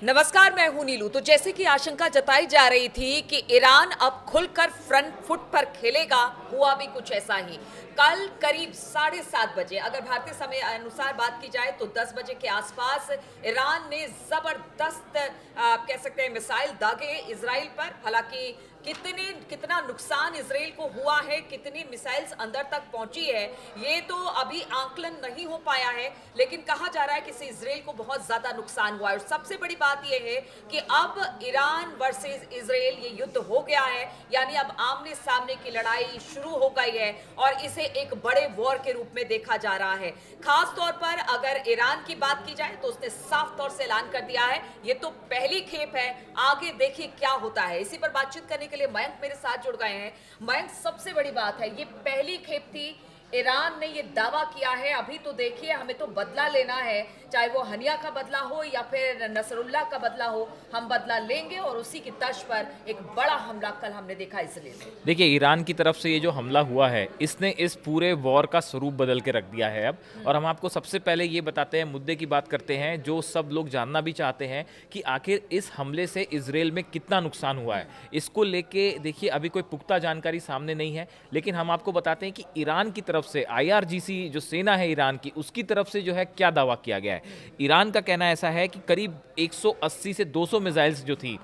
नमस्कार, मैं हूं नीलू। तो जैसे कि आशंका जताई जा रही थी कि ईरान अब खुलकर फ्रंट फुट पर खेलेगा, हुआ भी कुछ ऐसा ही। कल करीब 7:30 बजे, अगर भारतीय समय अनुसार बात की जाए तो 10 बजे के आसपास ईरान ने जबरदस्त कह सकते हैं मिसाइल दागे इजराइल पर। हालांकि कितना नुकसान इजराइल को हुआ है, कितनी मिसाइल्स अंदर तक पहुंची है, ये तो अभी आंकलन नहीं हो पाया है, लेकिन कहा जा रहा है कि इससे इजराइल को बहुत ज्यादा नुकसान हुआ है। और सबसे बड़ी बात यह है कि अब ईरान वर्सेस इजराइल ये युद्ध हो गया है, यानी अब आमने सामने की लड़ाई शुरू हो गई है और इसे एक बड़े वॉर के रूप में देखा जा रहा है। खास तौर पर अगर ईरान की बात की जाए तो उसने साफ तौर से ऐलान कर दिया है ये तो पहली खेप है, आगे देखिए क्या होता है। इसी पर बातचीत करने के लिए मयंक मेरे साथ जुड़ गए हैं। मयंक, सबसे बड़ी बात है ये पहली खेप थी, ईरान ने ये दावा किया है। अभी तो देखिए हमें तो बदला लेना है, चाहे वो हनिया का बदला हो या फिर नसरुल्लाह का बदला हो, हम बदला लेंगे और उसी की तर्ज पर एक बड़ा हमला कल हमने देखा इसराइल में। देखिए, ईरान की तरफ से ये जो हमला हुआ है इसने इस पूरे वॉर का स्वरूप बदल के रख दिया है अब। और हम आपको सबसे पहले ये बताते हैं, मुद्दे की बात करते हैं जो सब लोग जानना भी चाहते हैं कि आखिर इस हमले से इजराइल में कितना नुकसान हुआ है। इसको लेके देखिए अभी कोई पुख्ता जानकारी सामने नहीं है, लेकिन हम आपको बताते हैं कि ईरान की तरफ से IRGC जो सेना है ईरान की, उसकी तरफ से जो है क्या दावा किया गया है। ईरान का कहना ऐसा है कि करीब 180 से 200 मिसाइल्स जो थी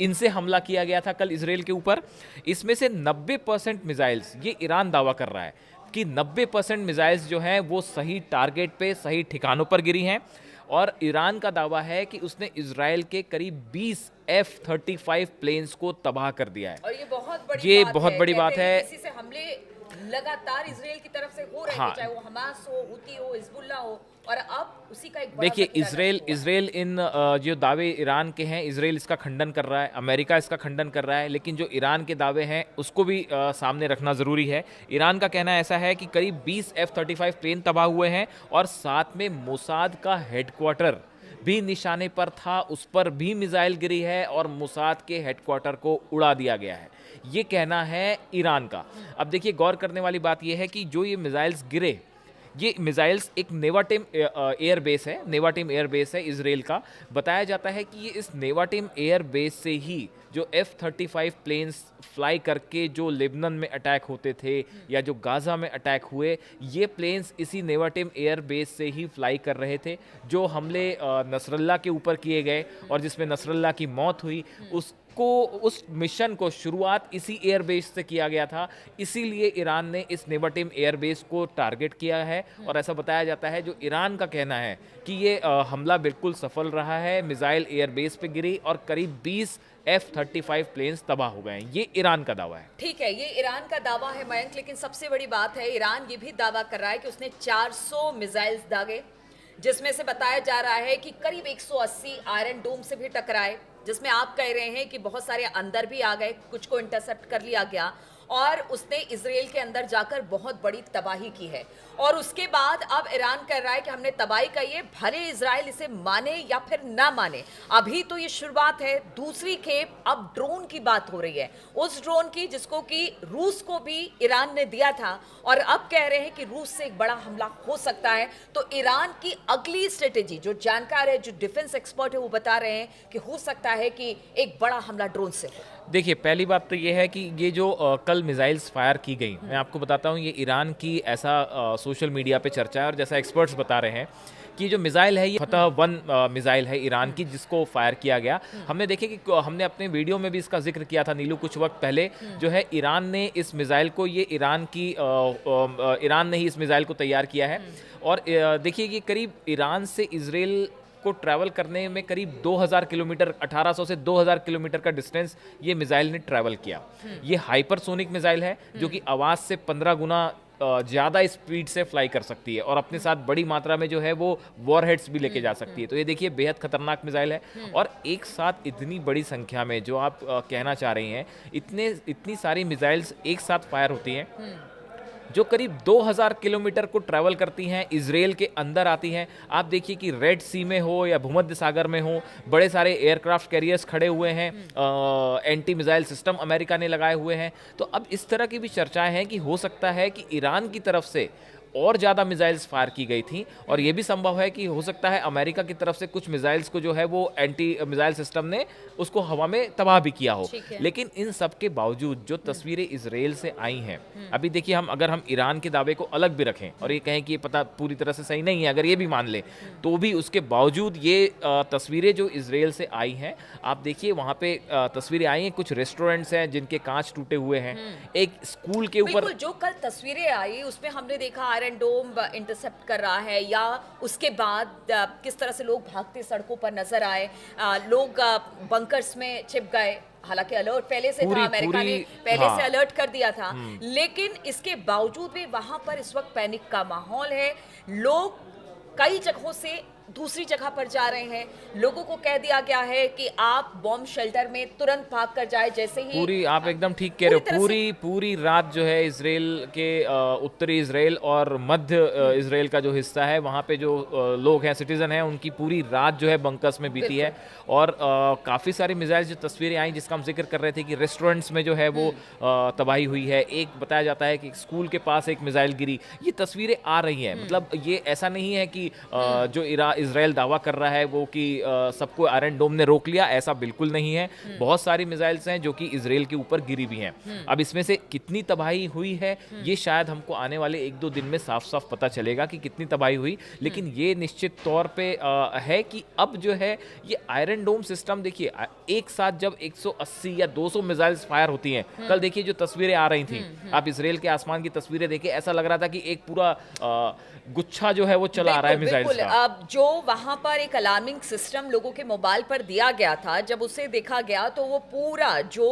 इनसे हमला किया गया था कल इजराइल के ऊपर। इसमें से 90% मिसाइल्स, ये ईरान दावा कर रहा है कि 90% मिसाइल्स जो हैं वो सही टारगेट पे, सही ठिकानों पर गिरी हैं। और ईरान का दावा है कि उसने इजराइल के करीब 20 F-35 प्लेन्स को तबाह कर दिया है। और ये बहुत बड़ी बात है। इसी से हमले लगातार इजराइल की तरफ से हो रहे थे, चाहे वो हमास हो, हुती हो, हिजबुल्लाह हो, और अब उसी का एक बड़ा देखिए इजराइल इन जो दावे ईरान के हैं, इजराइल इसका खंडन कर रहा है, अमेरिका इसका खंडन कर रहा है, लेकिन जो ईरान के दावे हैं उसको भी सामने रखना ज़रूरी है। ईरान का कहना ऐसा है कि करीब 20 F-35 प्लेन तबाह हुए हैं और साथ में मोसाद का हेडक्वार्टर भी निशाने पर था, उस पर भी मिसाइल गिरी है और मोसाद के हेडक्वार्टर को उड़ा दिया गया है, ये कहना है ईरान का। अब देखिए, गौर करने वाली बात यह है कि जो ये मिसाइल्स गिरे, ये मिसाइल्स एक नेवाटिम एयरबेस है, नेवाटिम एयरबेस है इजराइल का। बताया जाता है कि ये इस नेवाटिम एयरबेस से ही जो F-35 प्लेन्स फ्लाई करके जो लेबनान में अटैक होते थे या जो गाज़ा में अटैक हुए, ये प्लेन्स इसी नेवाटिम एयरबेस से ही फ्लाई कर रहे थे। जो हमले नसरल्ला के ऊपर किए गए और जिसमें नसरल्ला की मौत हुई, उस मिशन को शुरुआत इसी एयरबेस से किया गया था। इसीलिए ईरान ने इस नेवाटिम एयरबेस को टारगेट किया है और ऐसा बताया जाता है, जो ईरान का कहना है कि ये हमला बिल्कुल सफल रहा है। मिसाइल एयरबेस पे गिरी और करीब 20 F-35 प्लेन्स तबाह हो गए हैं, ये ईरान का दावा है। ठीक है, ये ईरान का दावा है मयंक, लेकिन सबसे बड़ी बात है ईरान ये भी दावा कर रहा है कि उसने 400 मिसाइल्स दागे, जिसमें से बताया जा रहा है कि करीब 180 आयरन डोम से भी टकराए, जिसमें आप कह रहे हैं कि बहुत सारे अंदर भी आ गए, कुछ को इंटरसेप्ट कर लिया गया और उसने इजराइल के अंदर जाकर बहुत बड़ी तबाही की है। और उसके बाद अब ईरान कह रहा है कि हमने तबाही की है, भले इजराइल इसे माने या फिर ना माने, अभी तो ये शुरुआत है। दूसरी खेप अब ड्रोन की बात हो रही है, उस ड्रोन की जिसको कि रूस को भी ईरान ने दिया था और अब कह रहे हैं कि रूस से एक बड़ा हमला हो सकता है। तो ईरान की अगली स्ट्रेटेजी, जो जानकार है, जो डिफेंस एक्सपर्ट है, वो बता रहे हैं कि हो सकता है कि एक बड़ा हमला ड्रोन से हो। देखिए, पहली बात तो ये है कि ये जो कल मिसाइल्स फायर की गई, मैं आपको बताता हूँ, ये ईरान की ऐसा सोशल मीडिया पे चर्चा है और जैसा एक्सपर्ट्स बता रहे हैं कि जो मिसाइल है ये फतह-1 मिसाइल है ईरान की, जिसको फायर किया गया। हमने देखे कि हमने अपने वीडियो में भी इसका जिक्र किया था नीलू, कुछ वक्त पहले जो है ईरान ने इस मिसाइल को, ये ईरान ने ही इस मिसाइल को तैयार किया है। और देखिए कि करीब ईरान से इजराइल को ट्रैवल करने में करीब 2000 किलोमीटर, 1800 से 2000 किलोमीटर का डिस्टेंस ये मिसाइल ने ट्रैवल किया। ये हाइपरसोनिक मिसाइल है जो कि आवाज़ से 15 गुना ज़्यादा स्पीड से फ्लाई कर सकती है और अपने साथ बड़ी मात्रा में जो है वो वॉरहेड्स भी लेके जा सकती है। तो ये देखिए बेहद खतरनाक मिसाइल है और एक साथ इतनी बड़ी संख्या में, जो आप कहना चाह रही हैं, इतनी सारी मिसाइल्स एक साथ फायर होती हैं जो करीब 2000 किलोमीटर को ट्रैवल करती हैं, इजराइल के अंदर आती हैं। आप देखिए कि रेड सी में हो या भूमध्य सागर में हो, बड़े सारे एयरक्राफ्ट कैरियर्स खड़े हुए हैं, एंटी मिसाइल सिस्टम अमेरिका ने लगाए हुए हैं। तो अब इस तरह की भी चर्चाएं हैं कि हो सकता है कि ईरान की तरफ से और ज़्यादा मिसाइल्स फायर की गई थी, और ये भी संभव है कि हो सकता है अमेरिका की तरफ से कुछ मिसाइल्स को जो है वो एंटी मिसाइल सिस्टम ने उसको हवा में तबाह भी किया हो। ठीक है। लेकिन इन सब के बावजूद जो तस्वीरें इसराइल से आई हैं, अभी देखिए, अगर हम ईरान के दावे को अलग भी रखें और ये कहें कि ये पता पूरी तरह से सही नहीं है, अगर ये भी मान ले, तो भी उसके बावजूद ये तस्वीरें जो इसराइल से आई हैं, आप देखिए वहाँ पे तस्वीरें आई हैं, कुछ रेस्टोरेंट्स हैं जिनके कांच टूटे हुए हैं, एक स्कूल के ऊपर बिल्कुल, जो कल तस्वीरें आई उसमें हमने देखा आयरन डोम इंटरसेप्ट कर रहा है, या उसके बाद किस तरह से लोग भागते सड़कों पर नजर आए, लोग बंकर्स में छिप गए। हालांकि अलर्ट पहले से था, अमेरिका ने पहले से अलर्ट कर दिया था, लेकिन इसके बावजूद भी वहां पर इस वक्त पैनिक का माहौल है। लोग कई जगहों से दूसरी जगह पर जा रहे हैं, लोगों को कह दिया गया है कि आप बॉम्ब शेल्टर में तुरंत भाग कर जाए। जैसे ही पूरी, आप एकदम ठीक कह रहे हो, पूरी रात जो है इसराइल के उत्तरी इसराइल और मध्य इसराइल का जो हिस्सा है, वहाँ पे जो लोग हैं, सिटीजन हैं, उनकी पूरी रात जो है बंकर्स में बीती है। और काफ़ी सारी मिसाइल जो तस्वीरें आई जिसका हम जिक्र कर रहे थे कि रेस्टोरेंट्स में जो है वो तबाही हुई है, एक बताया जाता है कि स्कूल के पास एक मिसाइल गिरी, ये तस्वीरें आ रही हैं। मतलब ये ऐसा नहीं है कि जो इसराइल दावा कर रहा है वो कि सबको आयरन डोम ने रोक लिया, ऐसा बिल्कुल नहीं है। बहुत सारी मिसाइल्स हैं जो कि इसराइल के ऊपर गिरी भी हैं। अब इसमें से कितनी तबाही हुई है ये शायद हमको आने वाले 1-2 दिन में साफ साफ पता चलेगा कि कितनी तबाही हुई, लेकिन ये निश्चित तौर पे है कि अब जो है ये आयरन डोम सिस्टम, देखिए एक साथ जब 180 या 200 मिसाइल्स फायर होती हैं, कल देखिए जो तस्वीरें आ रही थी, आप इसराइल के आसमान की तस्वीरें देखिए, ऐसा लग रहा था कि एक पूरा गुच्छा जो है वो चला आ रहा है मिसाइल्स का। अब जो वहां पर एक अलार्मिंग सिस्टम लोगों के मोबाइल पर दिया गया था, जब उसे देखा गया तो वो पूरा जो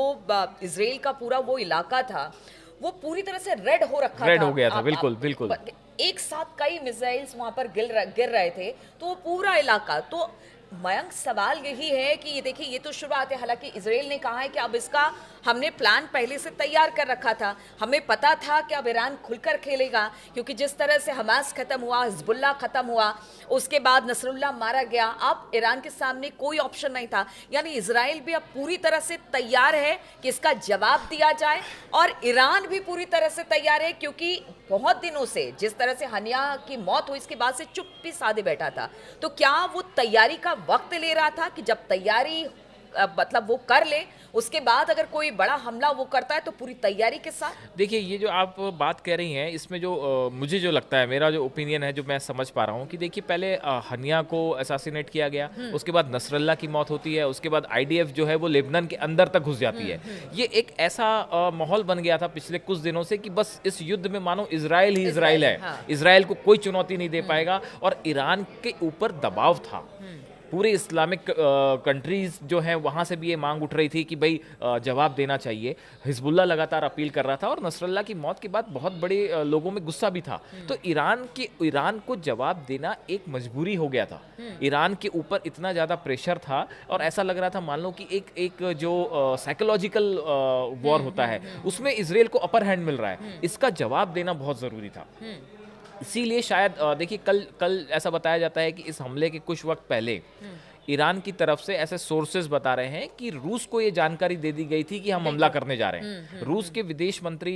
इजराइल का पूरा वो इलाका था वो पूरी तरह से रेड हो रखा था, रेड हो गया था। बिल्कुल बिल्कुल, एक साथ कई मिसाइल्स वहां पर गिर रहे थे, तो वो पूरा इलाका। तो मयंक, सवाल यही है कि ये देखिए, ये तो शुरुआत है। हालांकि इजराइल ने कहा है कि अब इसका हमने प्लान पहले से तैयार कर रखा था, हमें पता था कि अब ईरान खुलकर खेलेगा, क्योंकि जिस तरह से हमास खत्म हुआ, हिजबुल्लाह खत्म हुआ, उसके बाद नसरुल्लाह मारा गया, अब ईरान के सामने कोई ऑप्शन नहीं था। यानी इजराइल भी अब पूरी तरह से तैयार है कि इसका जवाब दिया जाए, और ईरान भी पूरी तरह से तैयार है, क्योंकि बहुत दिनों से जिस तरह से हनिया की मौत हुई, इसके बाद से चुप्पी साधे बैठा था। तो क्या वो तैयारी का वक्त ले रहा था कि जब तैयारी मतलब वो कर ले, उसके बाद अगर कोई बड़ा हमला वो करता है तो पूरी तैयारी के साथ? देखिए, ये जो आप बात कह रही हैं, इसमें जो मुझे जो लगता है, मेरा जो ओपिनियन है, जो मैं समझ पा रहा हूँ कि देखिए, पहले हनिया को असासिनेट किया गया, उसके बाद नसरल्ला की मौत होती है, उसके बाद आईडीएफ जो है वो लेबनान के अंदर तक घुस जाती है। ये एक ऐसा माहौल बन गया था पिछले कुछ दिनों से कि बस इस युद्ध में मानो इजराइल ही इजराइल है, इजराइल को कोई चुनौती नहीं दे पाएगा, और ईरान के ऊपर दबाव था। पूरे इस्लामिक कंट्रीज जो हैं वहाँ से भी ये मांग उठ रही थी कि भाई जवाब देना चाहिए। हिजबुल्लाह लगातार अपील कर रहा था, और नसरल्ला की मौत के बाद बहुत बड़े लोगों में गुस्सा भी था। तो ईरान को जवाब देना एक मजबूरी हो गया था। ईरान के ऊपर इतना ज़्यादा प्रेशर था, और ऐसा लग रहा था मान लो कि एक जो साइकोलॉजिकल वॉर होता है, उसमें इसराइल को अपर हैंड मिल रहा है, इसका जवाब देना बहुत ज़रूरी था। इसीलिए शायद देखिए, कल ऐसा बताया जाता है कि इस हमले के कुछ वक्त पहले ईरान की तरफ से ऐसे सोर्सेज बता रहे हैं कि रूस को ये जानकारी दे दी गई थी कि हम हमला करने जा रहे हैं। रूस के विदेश मंत्री,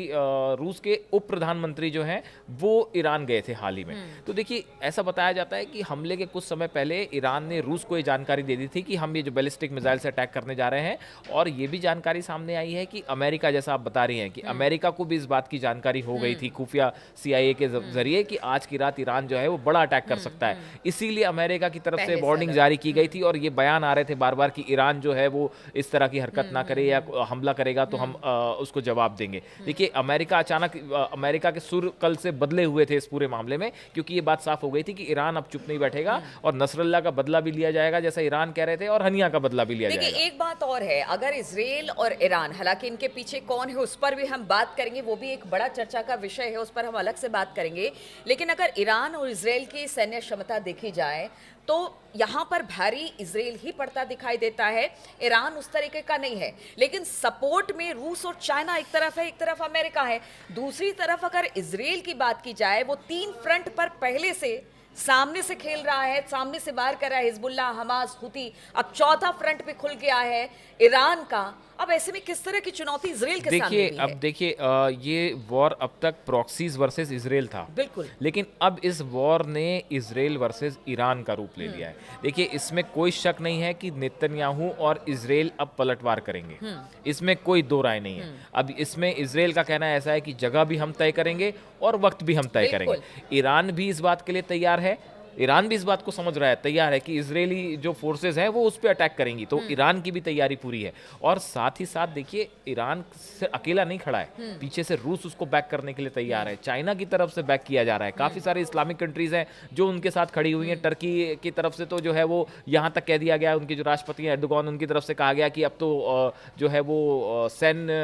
रूस के उप प्रधानमंत्री जो हैं वो ईरान गए थे हाल ही में। तो देखिए, ऐसा बताया जाता है कि हमले के कुछ समय पहले ईरान ने रूस को ये जानकारी दे दी थी कि हम ये जो बैलिस्टिक मिसाइल से अटैक करने जा रहे हैं। और ये भी जानकारी सामने आई है कि अमेरिका, जैसा आप बता रही हैं, कि अमेरिका को भी इस बात की जानकारी हो गई थी खुफिया CIA के जरिए कि आज की रात ईरान जो है वो बड़ा अटैक कर सकता है। इसीलिए अमेरिका की तरफ से वार्निंग जारी की गई थी, और ये बयान आ रहे थे बार बार कि ईरान जो है वो इस तरह की हरकत ना करे, या हमला करेगा तो हम उसको जवाब देंगे। देखिए, अमेरिका के सुर कल से बदले हुए थे इस पूरे मामले में, क्योंकि ये बात साफ हो गई थी कि ईरान अब चुप नहीं बैठेगा, और नसरल्ला का बदला भी लिया जाएगा जैसा ईरान कह रहे थे, और हनिया का बदला भी लिया जाएगा। देखिए, एक बात और है, अगर इजराइल और ईरान, हालांकि इनके पीछे कौन है उस पर भी हम बात करेंगे, वो भी एक बड़ा चर्चा का विषय है, उस पर हम अलग से बात करेंगे। लेकिन अगर ईरान और इजराइल की सैन्य क्षमता देखी जाए तो यहाँ पर भारी इजराइल ही पड़ता दिखाई देता है, ईरान उस तरीके का नहीं है। लेकिन सपोर्ट में रूस और चाइना एक तरफ है, एक तरफ अमेरिका है। दूसरी तरफ अगर इजराइल की बात की जाए, वो 3 फ्रंट पर पहले से सामने से खेल रहा है, सामने से वार कर रहा है हिजबुल्लाह, हमास, हुती। अब चौथा फ्रंट पे खुल गया है ईरान का। अब ऐसे में किस तरह की चुनौती इजराइल के सामने देखिए भी अब है? देखिए ये वॉर अब तक प्रॉक्सीज वर्सेस इजराइल था, बिल्कुल। लेकिन अब इस वॉर ने इजराइल वर्सेस ईरान का रूप ले लिया है। देखिए इसमें कोई शक नहीं है कि नेतन्याहू और इजराइल अब पलटवार करेंगे, इसमें कोई दो राय नहीं है। अब इसमें इजराइल का कहना ऐसा है कि जगह भी हम तय करेंगे और वक्त भी हम तय करेंगे। ईरान भी इस बात के लिए तैयार है, ईरान भी इस बात को समझ रहा है, तैयार है कि इजरायली जो फोर्सेस हैं वो उस पर अटैक करेंगी, तो ईरान की भी तैयारी पूरी है। और साथ ही साथ देखिए ईरान से अकेला नहीं खड़ा है, पीछे से रूस उसको बैक करने के लिए तैयार है, चाइना की तरफ से बैक किया जा रहा है, काफ़ी सारे इस्लामिक कंट्रीज हैं जो उनके साथ खड़ी हुई हैं। टर्की की तरफ से तो जो है वो यहाँ तक कह दिया गया, उनके जो राष्ट्रपति हैं एर्दोगान, उनकी तरफ से कहा गया कि अब तो जो है वो सैन्य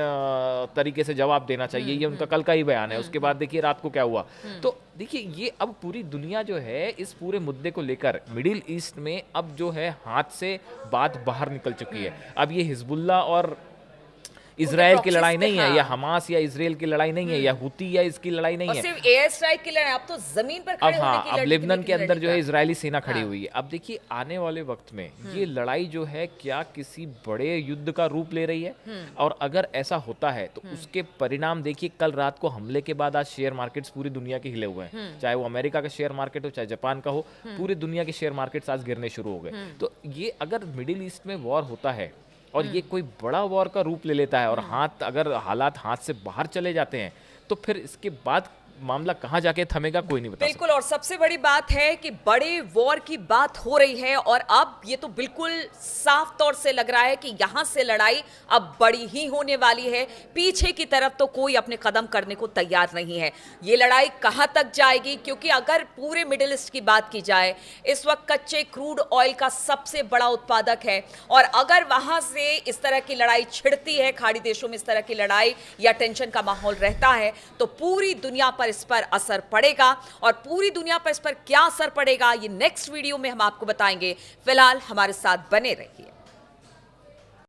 तरीके से जवाब देना चाहिए, ये उनका कल का ही बयान है। उसके बाद देखिए रात को क्या हुआ। तो देखिए ये अब पूरी दुनिया जो है इस पूरे मुद्दे को लेकर मिडिल ईस्ट में अब जो है हाथ से बात बाहर निकल चुकी है। अब ये हिजबुल्ला और इजराइल की लड़ाई नहीं है, या हमास या इजराइल की लड़ाई नहीं है, या हुती या इसकी लड़ाई नहीं है, सिर्फ एयर स्ट्राइक की लड़ाई। अब तो जमीन पर खड़े होने की अब लेबनान के अंदर जो है लड़ाई इजरायली सेना खड़ी हुई है। अब देखिए आने वाले वक्त में ये लड़ाई जो है क्या किसी बड़े युद्ध का रूप ले रही है, और अगर ऐसा होता है तो उसके परिणाम देखिए। कल रात को हमले के बाद आज शेयर मार्केट्स पूरी दुनिया के हिले हुए हैं, चाहे वो अमेरिका का शेयर मार्केट हो चाहे जापान का हो, पूरी दुनिया के शेयर मार्केट्स आज गिरने शुरू हो गए। तो ये अगर मिडिल ईस्ट में वॉर होता है और ये कोई बड़ा वॉर का रूप ले लेता है, और अगर हालात हाथ से बाहर चले जाते हैं, तो फिर इसके बाद मामला कहां जाके थमेगा कोई नहीं बता सकता। बिल्कुल। और सबसे बड़ी बात है कि बड़े वॉर की बात हो रही है, और अब ये तो बिल्कुल साफ तौर से लग रहा है कि यहां से लड़ाई अब बड़ी ही होने वाली है। पीछे की तरफ तो कोई अपने कदम करने को तैयार नहीं है। ये लड़ाई कहां तक जाएगी, क्योंकि अगर पूरे मिडिल ईस्ट की बात की जाए, इस वक्त कच्चे क्रूड ऑयल का सबसे बड़ा उत्पादक है, और अगर वहां से इस तरह की लड़ाई छिड़ती है, खाड़ी देशों में इस तरह की लड़ाई या टेंशन का माहौल रहता है, तो पूरी दुनिया पर इस पर असर पड़ेगा। और पूरी दुनिया पर इस पर क्या असर पड़ेगा, ये नेक्स्ट वीडियो में हम आपको बताएंगे। फिलहाल हमारे साथ बने रहिए।